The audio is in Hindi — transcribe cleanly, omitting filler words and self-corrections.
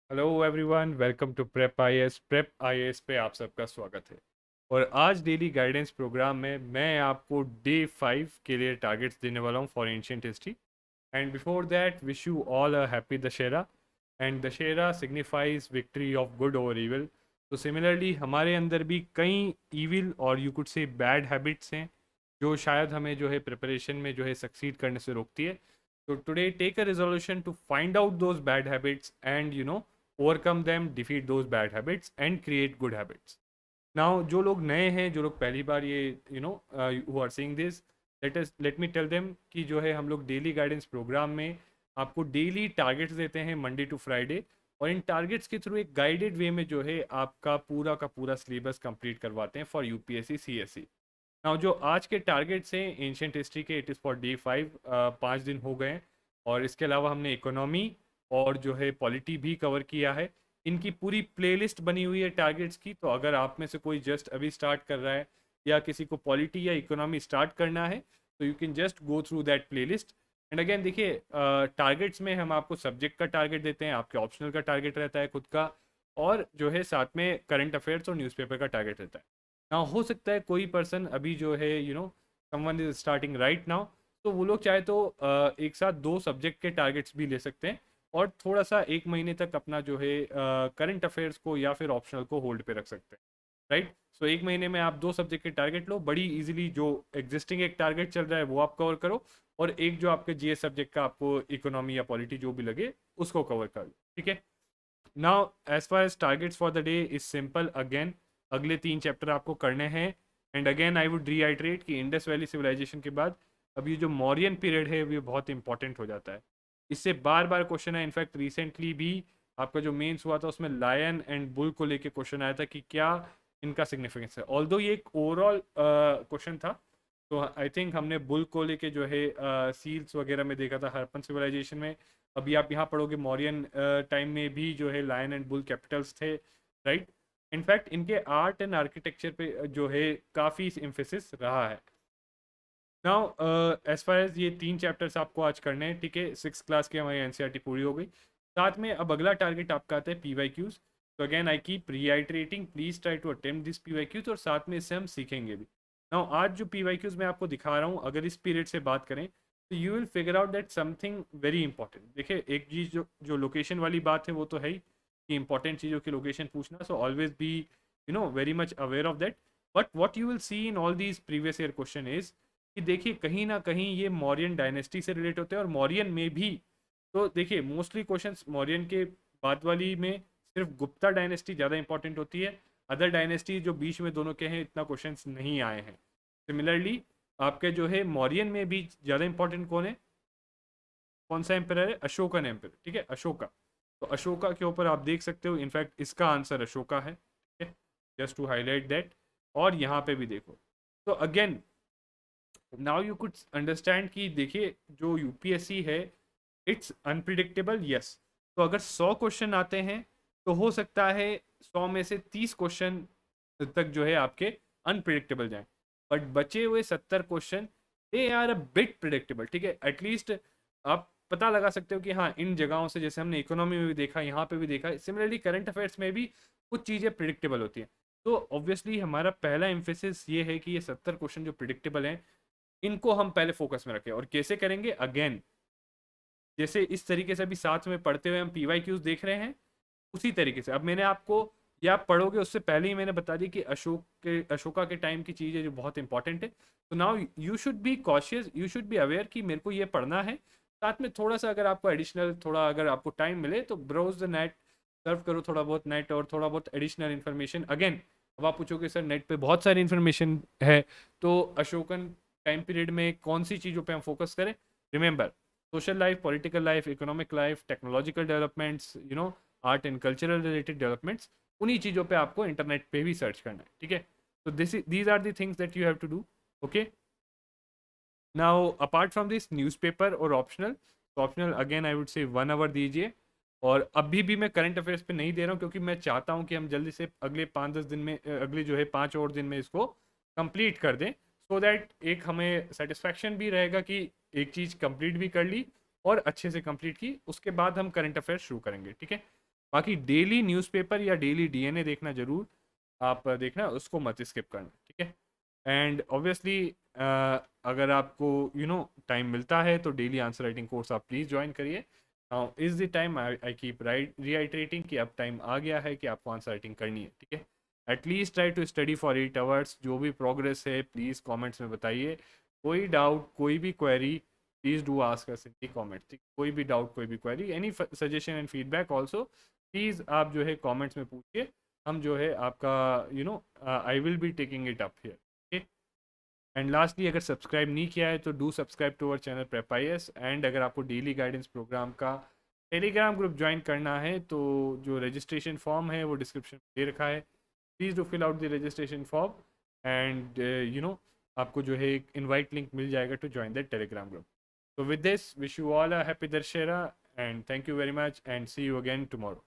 Hello everyone, welcome to prep IAS. Prep IAS पे आप सबका स्वागत है। और आज डेली गाइडेंस प्रोग्राम में मैं आपको डे 5 के लिए टारगेट्स देने वाला हूँ for ancient history. And before that wish you all a happy Dussehra. And Dussehra signifies victory of good over evil. तो सिमिलरली हमारे अंदर भी कई इविल और you could say bad habits हैं जो शायद हमें जो है प्रिपरेशन में जो है सक्सीड करने से रोकती है। तो today take a resolution to find out those bad habits and overcome them, defeat those bad habits and create good habits. Now जो लोग नए हैं, जो लोग पहली बार ये who are seeing this, let me tell them कि जो है हम लोग डेली गाइडेंस प्रोग्राम में आपको डेली टारगेट्स देते हैं मंडे टू फ्राइडे। और इन टारगेट्स के थ्रू एक गाइडेड वे में जो है आपका पूरा का पूरा सिलेबस कंप्लीट करवाते हैं फॉर यूपीएससी सीएससी। नाउ जो आज के टारगेट्स हैं एंशियंट हिस्ट्री के, इट इज़ फॉर डे 5। 5 दिन हो गए हैं। और इसके अलावा हमने इकोनॉमी और जो है पॉलिटी भी कवर किया है। इनकी पूरी प्लेलिस्ट बनी हुई है टारगेट्स की। तो अगर आप में से कोई जस्ट अभी स्टार्ट कर रहा है या किसी को पॉलिटी या इकोनॉमी स्टार्ट करना है तो you can just go through that playlist. And again देखिए, टारगेट्स में हम आपको सब्जेक्ट का टारगेट देते हैं, आपके ऑप्शनल का टारगेट रहता है खुद का, और जो है साथ में करंट अफेयर्स और न्यूज़पेपर का टारगेट रहता है। ना हो सकता है कोई पर्सन अभी जो है someone is starting right now, तो वो लोग चाहे तो एक साथ 2 सब्जेक्ट के टारगेट्स भी ले सकते हैं और थोड़ा सा 1 महीने तक अपना जो है करंट अफेयर्स को या फिर ऑप्शनल को होल्ड पे रख सकते हैं। राइट। सो 1 महीने में आप 2 सब्जेक्ट के टारगेट लो, बड़ी इजीली जो एग्जिस्टिंग एक टारगेट चल रहा है वो आप कवर करो, और एक जो आपके जीएस सब्जेक्ट का आपको इकोनॉमी या पॉलिटी जो भी लगे उसको कवर कर लो। ठीक है। Now as far as targets for the day is simple again. अगले 3 चैप्टर आपको करने हैं। And again I would reiterate कि इंडस वैली सिविलाइजेशन के बाद अब ये जो मौर्यन पीरियड है वो बहुत इंपॉर्टेंट हो जाता है। इससे बार बार क्वेश्चन है। इनफैक्ट रिसेंटली भी आपका जो मेंस हुआ था उसमें लायन एंड बुल को लेके क्वेश्चन आया था कि क्या इनका सिग्निफिकेंस है। ऑल्दो ये एक ओवरऑल क्वेश्चन था, तो आई थिंक हमने बुल को लेके जो है सील्स वगैरह में देखा था हरप्पन सिविलाइजेशन में। अभी आप यहाँ पढ़ोगे मौर्यन टाइम में भी जो है लायन एंड बुल कैपिटल्स थे। राइट। इनफैक्ट इनके आर्ट एंड आर्किटेक्चर पे जो है काफ़ी इम्फेसिस रहा है। नाउ एज फार एज ये 3 चैप्टर्स आपको आज करने हैं। ठीक है, 6 क्लास की हमारी एनसीईआरटी पूरी हो गई। साथ में अब अगला टारगेट आपका आता है पीवाईक्यूज। तो again I keep reiterating, please try to attempt this PYQs, और साथ में इससे हम सीखेंगे भी। नाउ आज जो पीवाईक्यूज मैं आपको दिखा रहा हूँ, अगर इस पीरियड से बात करें तो you will figure out that something very important. देखिए, एक चीज़ जो लोकेशन वाली बात है वो तो है ही कि इंपॉर्टेंट चीज़ों की लोकेशन पूछना, so always be very much aware of that. But what you will see in all these previous year question is कि देखिए कहीं ना कहीं ये मौर्यन डायनेस्टी से रिलेट होते हैं, और मौर्यन में भी तो देखिए मोस्टली क्वेश्चंस मौर्यन के बाद वाली में सिर्फ गुप्ता डायनेस्टी ज़्यादा इंपॉर्टेंट होती है। अदर डायनेस्टी जो बीच में दोनों के हैं इतना क्वेश्चंस नहीं आए हैं। सिमिलरली आपके जो है मौर्यन में भी ज़्यादा इंपॉर्टेंट कौन है, कौन सा एम्पर है, अशोकन एम्पर। ठीक है, अशोका। तो अशोका के ऊपर आप देख सकते हो, इनफैक्ट इसका आंसर अशोका है। ठीक है, जस्ट टू हाईलाइट दैट। और यहाँ पे भी देखो, तो again now you could understand कि देखिए जो यूपीएससी है इट्स अनप्रिडिक्टेबल। यस, तो अगर 100 क्वेश्चन आते हैं तो हो सकता है 100 में से 30 क्वेश्चन तक जो है आपके अनप्रिडिक्टेबल जाएं, बट बचे हुए 70 question they are a bit predictable. ठीक है, एटलीस्ट आप पता लगा सकते हो कि हाँ इन जगहों से, जैसे हमने इकोनॉमी में भी देखा, यहाँ पे भी देखा, सिमिलरली करंट अफेयर्स में भी कुछ चीज़ें प्रिडिक्टेबल होती हैं। तो ऑब्वियसली हमारा पहला एम्फेसिस ये है कि ये 70 क्वेश्चन जो प्रिडिक्टेबल हैं इनको हम पहले फोकस में रखें। और कैसे करेंगे, अगेन जैसे इस तरीके से अभी साथ में पढ़ते हुए हम पीवाई क्यूज देख रहे हैं, उसी तरीके से अब मैंने आपको, या आप पढ़ोगे उससे पहले ही मैंने बता दी कि अशोका के टाइम की चीज़ है जो बहुत इंपॉर्टेंट है। तो now you should be cautious, you should be aware कि मेरे को ये पढ़ना है। साथ में थोड़ा सा अगर आपको एडिशनल, थोड़ा अगर आपको टाइम मिले तो ब्राउज द नेट, सर्व करो थोड़ा बहुत नेट और थोड़ा बहुत एडिशनल इन्फॉर्मेशन। अगेन अब आप पूछोगे सर नेट पे बहुत सारी इन्फॉर्मेशन है, तो अशोकन टाइम पीरियड में कौन सी चीज़ों पे हम फोकस करें। Remember, social life, political life, economic life, technological developments, art and cultural related developments, उन्हीं चीज़ों पे आपको इंटरनेट पे भी सर्च करना है। ठीक है, तो these are the things that you have to do. Okay, now apart from this newspaper और ऑप्शनल, तो optional again I would say 1 our दीजिए। और अभी भी मैं करंट अफेयर्स पे नहीं दे रहा हूँ क्योंकि मैं चाहता हूँ कि हम जल्दी से अगले 5-10 दिन में, अगले जो है 5 और दिन में इसको कंप्लीट कर दें, सो दैट एक हमें सेटिस्फैक्शन भी रहेगा कि एक चीज़ कंप्लीट भी कर ली और अच्छे से कंप्लीट की। उसके बाद हम करंट अफेयर्स शुरू करेंगे। ठीक है, बाकी डेली न्यूज़पेपर या डेली डीएनए देखना जरूर, आप देखना, उसको मत स्किप करना, ठीक है। एंड ऑब्वियसली अगर आपको टाइम मिलता है तो डेली आंसर राइटिंग कोर्स आप प्लीज़ ज्वाइन करिए। Now is the time I keep reiterating कि अब टाइम आ गया है कि आपको आंसर राइटिंग करनी है, ठीक है। At least try to study for 8 hours. जो भी प्रोग्रेस है प्लीज़ कमेंट्स में बताइए। कोई डाउट, कोई भी query, please do ask us in the comments. कोई भी डाउट, कोई भी query, any suggestion and feedback also, please आप जो है कमेंट्स में पूछिए। हम जो है आपका I will be taking it up here. And lastly, अगर सब्सक्राइब नहीं किया है तो do subscribe to our channel prep IAS. And अगर आपको डेली गाइडेंस प्रोग्राम का टेलीग्राम ग्रुप ज्वाइन करना है तो जो रजिस्ट्रेशन फॉर्म है वो डिस्क्रिप्शन में दे रखा है। Please do fill out the registration form and आपको जो है एक इनवाइट लिंक मिल जाएगा to join the Telegram group. So with this, wish you all a happy Darshera and thank you very much and see you again tomorrow.